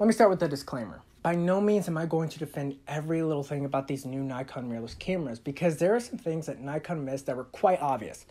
Let me start with a disclaimer. By no means am I going to defend every little thing about these new Nikon mirrorless cameras because there are some things that Nikon missed that were quite obvious.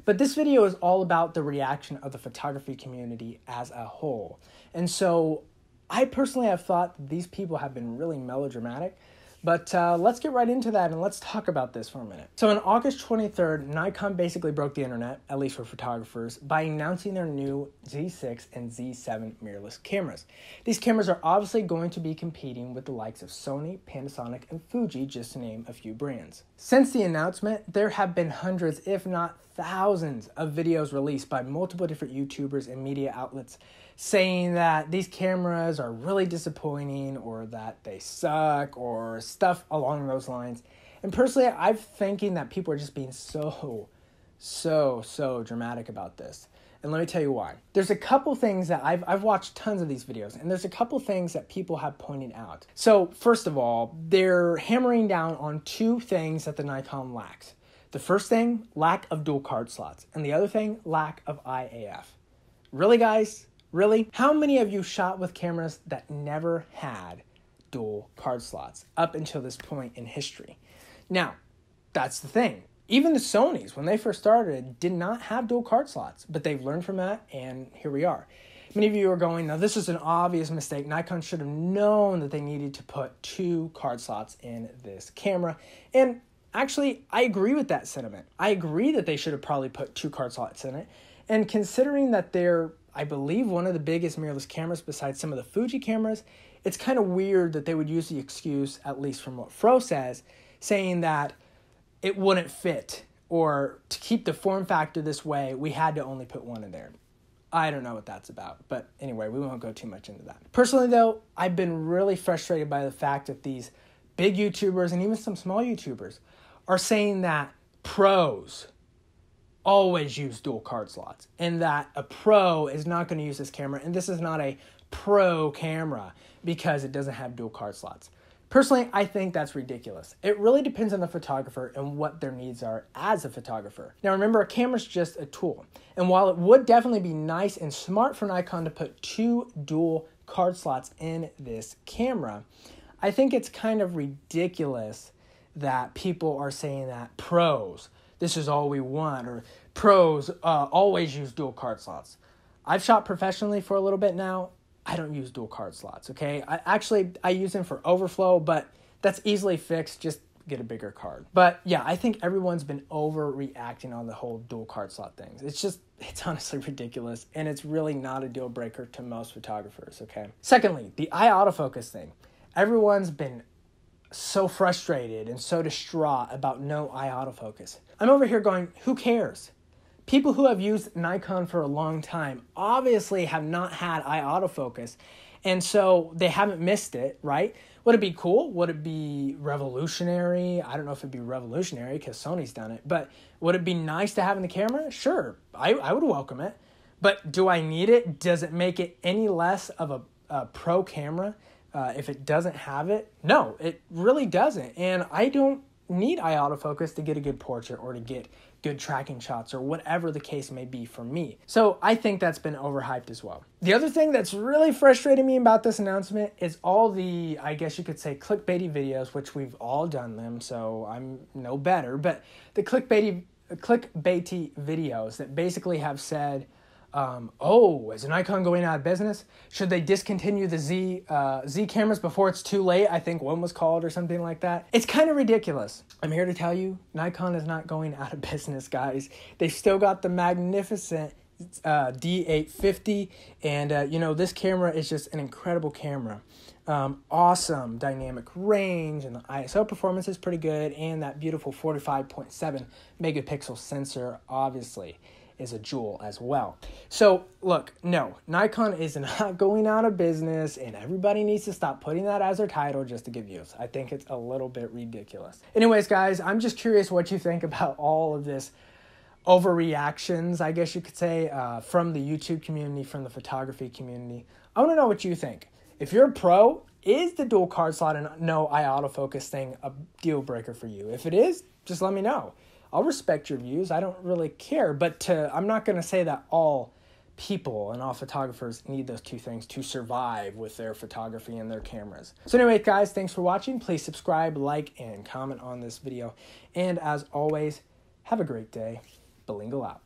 But this video is all about the reaction of the photography community as a whole. And so I personally have thought that these people have been really melodramatic. But let's get right into that and let's talk about this for a minute. So on August 23rd, Nikon basically broke the internet, at least for photographers, by announcing their new Z6 and Z7 mirrorless cameras. These cameras are obviously going to be competing with the likes of Sony, Panasonic, and Fuji, just to name a few brands. Since the announcement, there have been hundreds, if not thousands, of videos released by multiple different YouTubers and media outlets saying that these cameras are really disappointing or that they suck or stuff along those lines. And personally, I'm thinking that people are just being so dramatic about this. And let me tell you why. There's a couple things that I've watched tons of these videos, and there's a couple things that people have pointed out. So first of all, they're hammering down on two things that the Nikon lacks. The first thing, lack of dual card slots. And the other thing, lack of IAF. Really, guys? Really? How many of you shot with cameras that never had dual card slots up until this point in history? Now, that's the thing. Even the Sonys, when they first started, did not have dual card slots, but they've learned from that, and here we are. Many of you are going, now this is an obvious mistake. Nikon should have known that they needed to put 2 card slots in this camera. And actually, I agree with that sentiment. I agree that they should have probably put 2 card slots in it. And considering that they're, I believe, one of the biggest mirrorless cameras besides some of the Fuji cameras, it's kind of weird that they would use the excuse, at least from what Fro says, saying that it wouldn't fit, or to keep the form factor this way, we had to only put 1 in there. I don't know what that's about, but anyway, we won't go too much into that. Personally, though, I've been really frustrated by the fact that these big YouTubers and even some small YouTubers are saying that pros always use dual card slots and that a pro is not going to use this camera, and this is not a pro camera because it doesn't have dual card slots. Personally, I think that's ridiculous. It really depends on the photographer and what their needs are as a photographer. Now remember, a camera's just a tool, and while it would definitely be nice and smart for Nikon to put 2 dual card slots in this camera, I think it's kind of ridiculous that people are saying that pros, this is all we want, or pros always use dual card slots. I've shot professionally for a little bit now. I don't use dual card slots, okay? I use them for overflow, but that's easily fixed. Just get a bigger card. But yeah, I think everyone's been overreacting on the whole dual card slot things. It's honestly ridiculous, and it's really not a deal breaker to most photographers, okay? Secondly, the eye autofocus thing. Everyone's been so frustrated and so distraught about no eye autofocus. I'm over here going, who cares? People who have used Nikon for a long time obviously have not had eye autofocus, and so they haven't missed it, right? Would it be cool? Would it be revolutionary? I don't know if it'd be revolutionary because Sony's done it, but would it be nice to have in the camera? Sure, I would welcome it. But do I need it? Does it make it any less of a pro camera if it doesn't have it? No, it really doesn't. And I don't need eye autofocus to get a good portrait or to get good tracking shots or whatever the case may be for me. So I think that's been overhyped as well. The other thing that's really frustrating me about this announcement is all the, I guess you could say, clickbaity videos, which we've all done them, so I'm no better, but the clickbaity videos that basically have said, is Nikon going out of business? Should they discontinue the Z cameras before it's too late? I think one was called or something like that. It's kind of ridiculous. I'm here to tell you, Nikon is not going out of business, guys. They've still got the magnificent D850, and this camera is just an incredible camera. Awesome dynamic range, and the ISO performance is pretty good, and that beautiful 45.7 megapixel sensor obviously is a jewel as well. So look, no, Nikon is not going out of business, and everybody needs to stop putting that as their title just to get views. I think it's a little bit ridiculous. Anyways, guys, I'm just curious what you think about all of this overreactions, I guess you could say, from the YouTube community, from the photography community. I want to know what you think. If you're a pro, is the dual card slot and no eye autofocus thing a deal breaker for you? If it is, just let me know. I'll respect your views. I don't really care, but I'm not going to say that all people and all photographers need those two things to survive with their photography and their cameras. So anyway, guys, thanks for watching. Please subscribe, like, and comment on this video. And as always, have a great day. Belingo out.